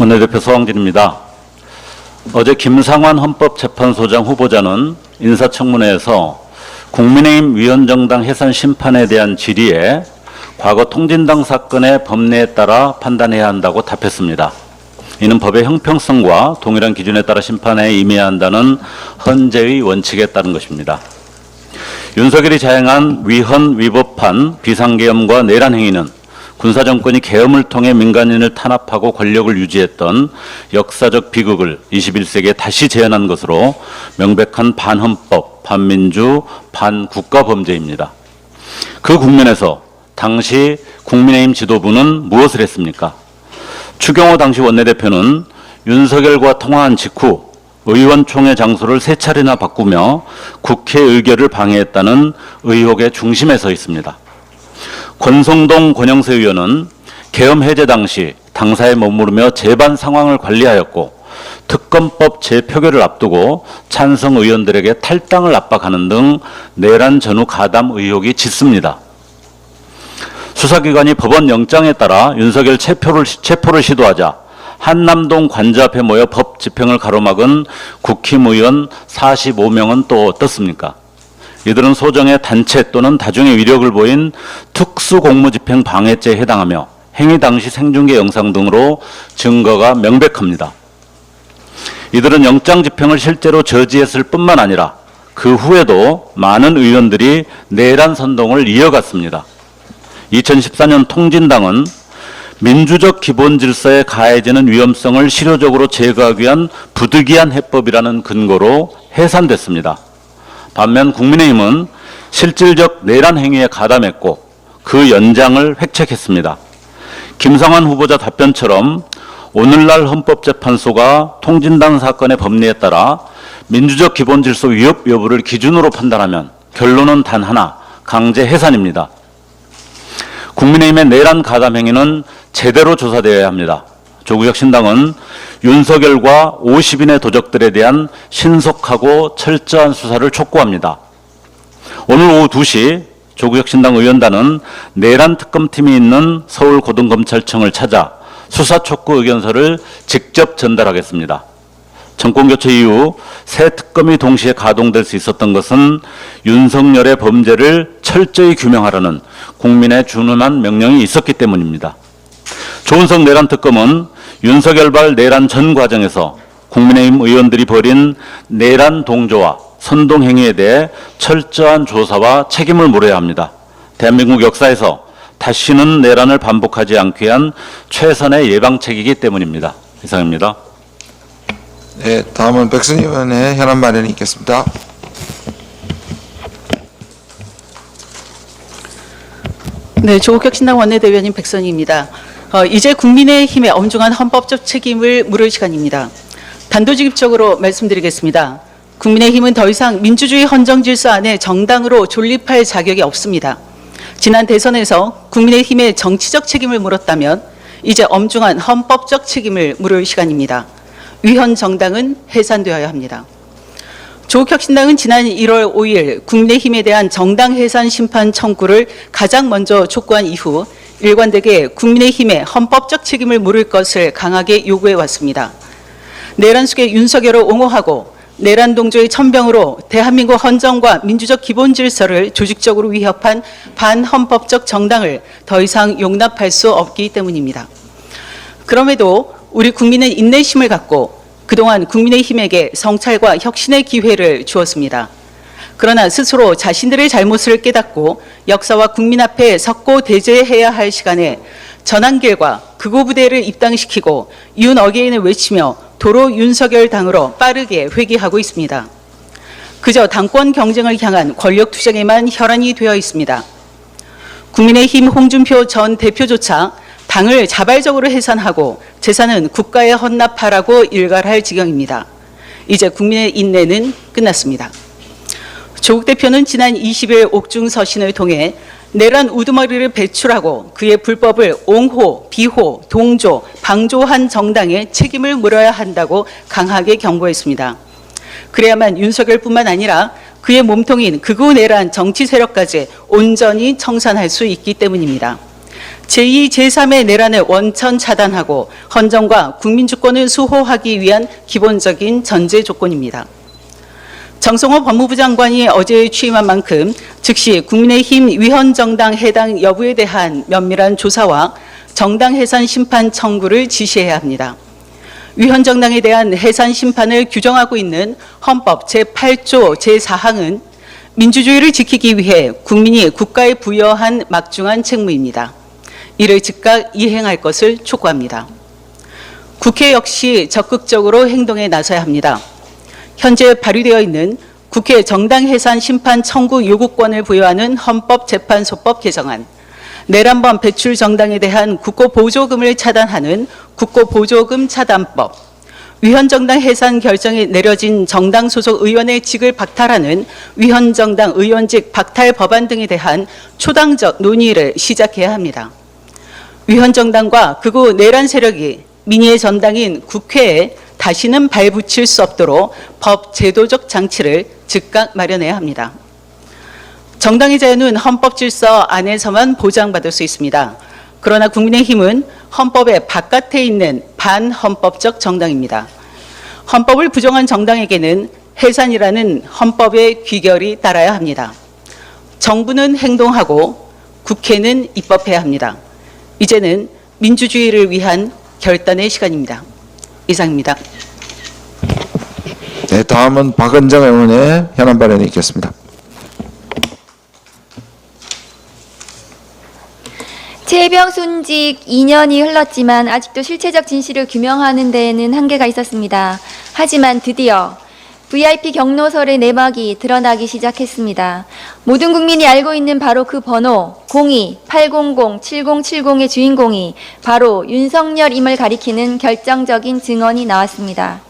원내대표 서왕진입니다. 어제 김상환 헌법재판소장 후보자는 인사청문회에서 국민의힘 위원정당 해산 심판에 대한 질의에 과거 통진당 사건의 법례에 따라 판단해야 한다고 답했습니다. 이는 법의 형평성과 동일한 기준에 따라 심판에 임해야 한다는 헌재의 원칙에 따른 것입니다. 윤석열이 자행한 위헌 위법한 비상계엄과 내란 행위는 군사정권이 계엄을 통해 민간인을 탄압하고 권력을 유지했던 역사적 비극을 21세기에 다시 재현한 것으로 명백한 반헌법, 반민주, 반국가 범죄입니다. 그 국면에서 당시 국민의힘 지도부는 무엇을 했습니까? 추경호 당시 원내대표는 윤석열과 통화한 직후 의원총회 장소를 3차례나 바꾸며 국회 의결을 방해했다는 의혹의 중심에 서 있습니다. 권성동 권영세 의원은 계엄 해제 당시 당사에 머무르며 재반 상황을 관리하였고 특검법 재표결을 앞두고 찬성 의원들에게 탈당을 압박하는 등 내란 전후 가담 의혹이 짙습니다. 수사기관이 법원 영장에 따라 윤석열 체포를 시도하자 한남동 관저 앞에 모여 법 집행을 가로막은 국힘의원 45명은 또 어떻습니까? 이들은 소정의 단체 또는 다중의 위력을 보인 특수공무집행 방해죄에 해당하며 행위 당시 생중계 영상 등으로 증거가 명백합니다. 이들은 영장 집행을 실제로 저지했을 뿐만 아니라 그 후에도 많은 의원들이 내란 선동을 이어갔습니다. 2014년 통진당은 민주적 기본 질서에 가해지는 위험성을 실효적으로 제거하기 위한 부득이한 해법이라는 근거로 해산됐습니다. 반면 국민의힘은 실질적 내란 행위에 가담했고 그 연장을 획책했습니다. 김상환 후보자 답변처럼 오늘날 헌법재판소가 통진당 사건의 법리에 따라 민주적 기본 질서 위협 여부를 기준으로 판단하면 결론은 단 하나, 강제 해산입니다. 국민의힘의 내란 가담 행위는 제대로 조사되어야 합니다. 조국혁신당은 윤석열과 50인의 도적들에 대한 신속하고 철저한 수사를 촉구합니다. 오늘 오후 2시 조국혁신당 의원단은 내란 특검팀이 있는 서울고등검찰청을 찾아 수사 촉구 의견서를 직접 전달하겠습니다. 정권교체 이후 새 특검이 동시에 가동될 수 있었던 것은 윤석열의 범죄를 철저히 규명하라는 국민의 준엄한 명령이 있었기 때문입니다. 조은석 내란 특검은 윤석열발 내란 전 과정에서 국민의힘 의원들이 벌인 내란 동조와 선동 행위에 대해 철저한 조사와 책임을 물어야 합니다. 대한민국 역사에서 다시는 내란을 반복하지 않기 위한 최선의 예방책이기 때문입니다. 이상입니다. 네, 다음은 백선희 의원의 현안 발언이 있겠습니다. 네, 조국혁신당 원내대변인 백선희입니다. 이제 국민의힘의 엄중한 헌법적 책임을 물을 시간입니다. 단도직입적으로 말씀드리겠습니다. 국민의힘은 더 이상 민주주의 헌정질서 안에 정당으로 존립할 자격이 없습니다. 지난 대선에서 국민의힘의 정치적 책임을 물었다면 이제 엄중한 헌법적 책임을 물을 시간입니다. 위헌 정당은 해산되어야 합니다. 조국혁신당은 지난 1월 5일 국민의힘에 대한 정당 해산 심판 청구를 가장 먼저 촉구한 이후 일관되게 국민의힘의 헌법적 책임을 물을 것을 강하게 요구해 왔습니다. 내란 속에 윤석열을 옹호하고 내란 동조의 천병으로 대한민국 헌정과 민주적 기본 질서를 조직적으로 위협한 반헌법적 정당을 더 이상 용납할 수 없기 때문입니다. 그럼에도 우리 국민은 인내심을 갖고 그동안 국민의힘에게 성찰과 혁신의 기회를 주었습니다. 그러나 스스로 자신들의 잘못을 깨닫고 역사와 국민 앞에 섰고 대제해야 할 시간에 전환길과 극우부대를 입당시키고 윤 어게인을 외치며 도로 윤석열 당으로 빠르게 회귀하고 있습니다. 그저 당권 경쟁을 향한 권력 투쟁에만 혈안이 되어 있습니다. 국민의힘 홍준표 전 대표조차 당을 자발적으로 해산하고 재산은 국가에 헌납하라고 일갈할 지경입니다. 이제 국민의 인내는 끝났습니다. 조국 대표는 지난 20일 옥중 서신을 통해 내란 우두머리를 배출하고 그의 불법을 옹호, 비호, 동조, 방조한 정당에 책임을 물어야 한다고 강하게 경고했습니다. 그래야만 윤석열뿐만 아니라 그의 몸통인 극우 내란 정치 세력까지 온전히 청산할 수 있기 때문입니다. 제2, 제3의 내란을 원천 차단하고 헌정과 국민주권을 수호하기 위한 기본적인 전제 조건입니다. 정성호 법무부 장관이 어제 취임한 만큼 즉시 국민의힘 위헌정당 해당 여부에 대한 면밀한 조사와 정당 해산 심판 청구를 지시해야 합니다. 위헌정당에 대한 해산 심판을 규정하고 있는 헌법 제8조 제4항은 민주주의를 지키기 위해 국민이 국가에 부여한 막중한 책무입니다. 이를 즉각 이행할 것을 촉구합니다. 국회 역시 적극적으로 행동에 나서야 합니다. 현재 발의되어 있는 국회 정당 해산 심판 청구 요구권을 부여하는 헌법재판소법 개정안, 내란범 배출 정당에 대한 국고보조금을 차단하는 국고보조금 차단법, 위헌정당 해산 결정이 내려진 정당 소속 의원의 직을 박탈하는 위헌정당 의원직 박탈 법안 등에 대한 초당적 논의를 시작해야 합니다. 위헌정당과 극우 내란 세력이 민의의 전당인 국회에 다시는 발붙일 수 없도록 법 제도적 장치를 즉각 마련해야 합니다. 정당의 자유는 헌법 질서 안에서만 보장받을 수 있습니다. 그러나 국민의힘은 헌법의 바깥에 있는 반헌법적 정당입니다. 헌법을 부정한 정당에게는 해산이라는 헌법의 귀결이 따라야 합니다. 정부는 행동하고 국회는 입법해야 합니다. 이제는 민주주의를 위한 결단의 시간입니다. 이상입니다. 네, 다음은 박은정 의원의 현안 발언이 있겠습니다. 최혜병 순직 2년이 흘렀지만 아직도 실체적 진실을 규명하는 데에는 한계가 있었습니다. 하지만 드디어 VIP 경로설의 내막이 드러나기 시작했습니다. 모든 국민이 알고 있는 바로 그 번호 02-800-7070의 주인공이 바로 윤석열임을 가리키는 결정적인 증언이 나왔습니다.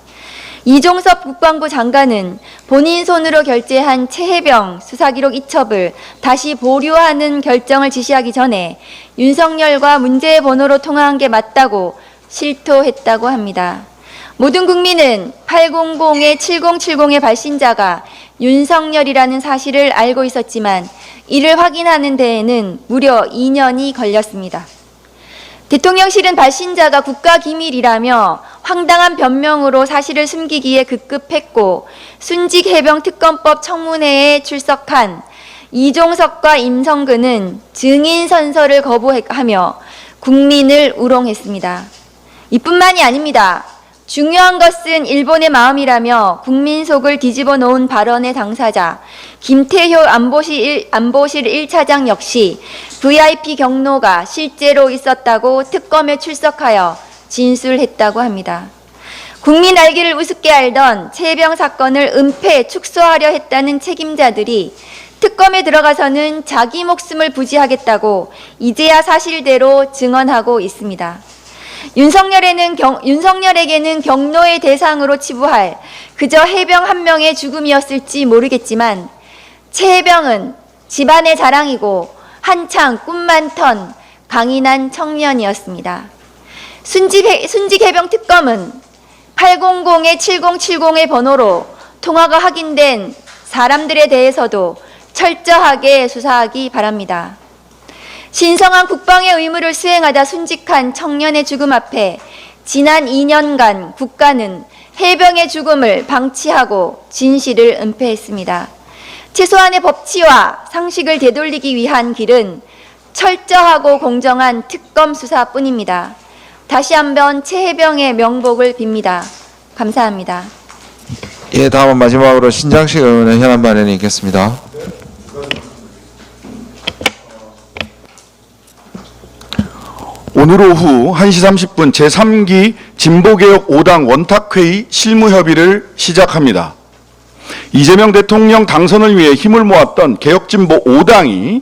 이종섭 국방부 장관은 본인 손으로 결재한 최혜병 수사기록 이첩을 다시 보류하는 결정을 지시하기 전에 윤석열과 문제의 번호로 통화한 게 맞다고 실토했다고 합니다. 모든 국민은 800의 7070의 발신자가 윤석열이라는 사실을 알고 있었지만 이를 확인하는 데에는 무려 2년이 걸렸습니다. 대통령실은 발신자가 국가기밀이라며 황당한 변명으로 사실을 숨기기에 급급했고 순직 해병 특검법 청문회에 출석한 이종석과 임성근은 증인 선서를 거부하며 국민을 우롱했습니다. 이뿐만이 아닙니다. 중요한 것은 일본의 마음이라며 국민 속을 뒤집어 놓은 발언의 당사자 김태효 안보실 1차장 역시 VIP 경로가 실제로 있었다고 특검에 출석하여 진술했다고 합니다. 국민 알기를 우습게 알던 최혜병 사건을 은폐, 축소하려 했다는 책임자들이 특검에 들어가서는 자기 목숨을 부지하겠다고 이제야 사실대로 증언하고 있습니다. 윤석열에게는 경로의 대상으로 치부할 그저 해병 한 명의 죽음이었을지 모르겠지만 최혜병은 집안의 자랑이고 한창 꿈 많던 강인한 청년이었습니다. 순직 해병 특검은 800의 7070의 번호로 통화가 확인된 사람들에 대해서도 철저하게 수사하기 바랍니다. 신성한 국방의 의무를 수행하다 순직한 청년의 죽음 앞에 지난 2년간 국가는 해병의 죽음을 방치하고 진실을 은폐했습니다. 최소한의 법치와 상식을 되돌리기 위한 길은 철저하고 공정한 특검 수사뿐입니다. 다시 한번 최혜병의 명복을 빕니다. 감사합니다. 예, 다음은 마지막으로 신장식 의원의 현안 발언이 있겠습니다. 오늘 오후 1시 30분 제3기 진보개혁 5당 원탁회의 실무협의를 시작합니다. 이재명 대통령 당선을 위해 힘을 모았던 개혁진보 5당이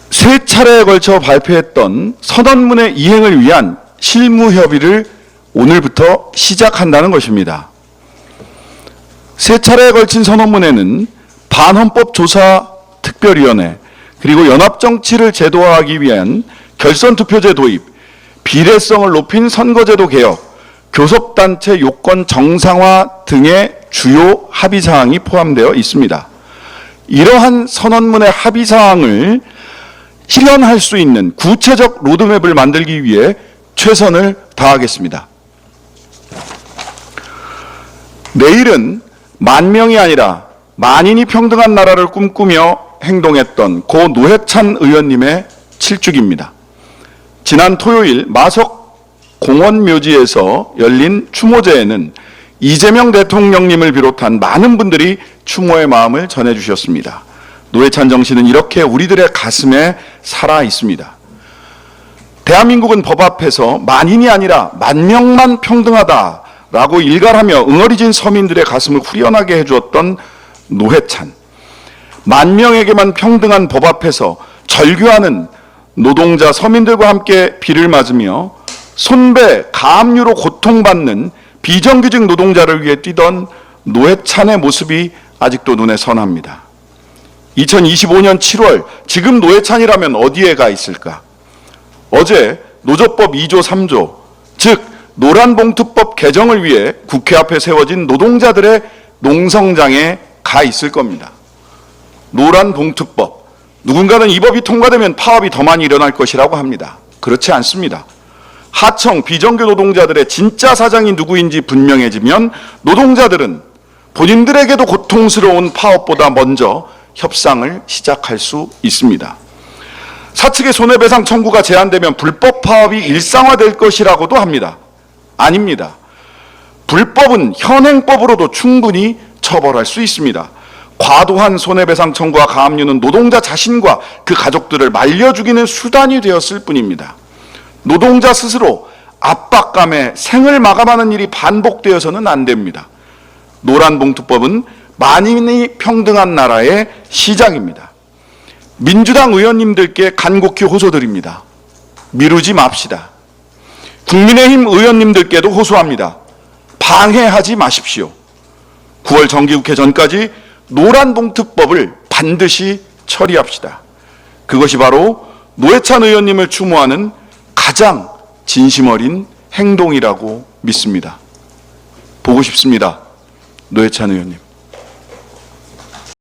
세 차례에 걸쳐 발표했던 선언문의 이행을 위한 실무협의를 오늘부터 시작한다는 것입니다. 세 차례에 걸친 선언문에는 반헌법조사특별위원회 그리고 연합정치를 제도화하기 위한 결선투표제 도입, 비례성을 높인 선거제도 개혁, 교섭단체 요건 정상화 등의 주요 합의사항이 포함되어 있습니다. 이러한 선언문의 합의사항을 실현할 수 있는 구체적 로드맵을 만들기 위해 최선을 다하겠습니다. 내일은 만 명이 아니라 만인이 평등한 나라를 꿈꾸며 행동했던 고 노회찬 의원님의 7주기입니다. 지난 토요일 마석 공원묘지에서 열린 추모제에는 이재명 대통령님을 비롯한 많은 분들이 추모의 마음을 전해주셨습니다. 노회찬 정신은 이렇게 우리들의 가슴에 살아 있습니다. 대한민국은 법 앞에서 만인이 아니라 만 명만 평등하다라고 일갈하며 응어리진 서민들의 가슴을 후련하게 해주었던 노회찬. 만 명에게만 평등한 법 앞에서 절규하는 노동자 서민들과 함께 비를 맞으며 손배 가압류로 고통받는 비정규직 노동자를 위해 뛰던 노회찬의 모습이 아직도 눈에 선합니다. 2025년 7월 지금 노회찬이라면 어디에 가 있을까? 어제 노조법 2조 3조 즉 노란봉투법 개정을 위해 국회 앞에 세워진 노동자들의 농성장에 가 있을 겁니다. 노란봉투법, 누군가는 이 법이 통과되면 파업이 더 많이 일어날 것이라고 합니다. 그렇지 않습니다. 하청 비정규 노동자들의 진짜 사장이 누구인지 분명해지면 노동자들은 본인들에게도 고통스러운 파업보다 먼저 협상을 시작할 수 있습니다. 사측의 손해배상 청구가 제한되면 불법 파업이 일상화될 것이라고도 합니다. 아닙니다. 불법은 현행법으로도 충분히 처벌할 수 있습니다. 과도한 손해배상 청구와 가압류는 노동자 자신과 그 가족들을 말려 죽이는 수단이 되었을 뿐입니다. 노동자 스스로 압박감에 생을 마감하는 일이 반복되어서는 안 됩니다. 노란봉투법은 만인이 평등한 나라의 시작입니다. 민주당 의원님들께 간곡히 호소드립니다. 미루지 맙시다. 국민의힘 의원님들께도 호소합니다. 방해하지 마십시오. 9월 정기국회 전까지 노란봉투법을 반드시 처리합시다. 그것이 바로 노회찬 의원님을 추모하는 가장 진심 어린 행동이라고 믿습니다. 보고 싶습니다. 노회찬 의원님.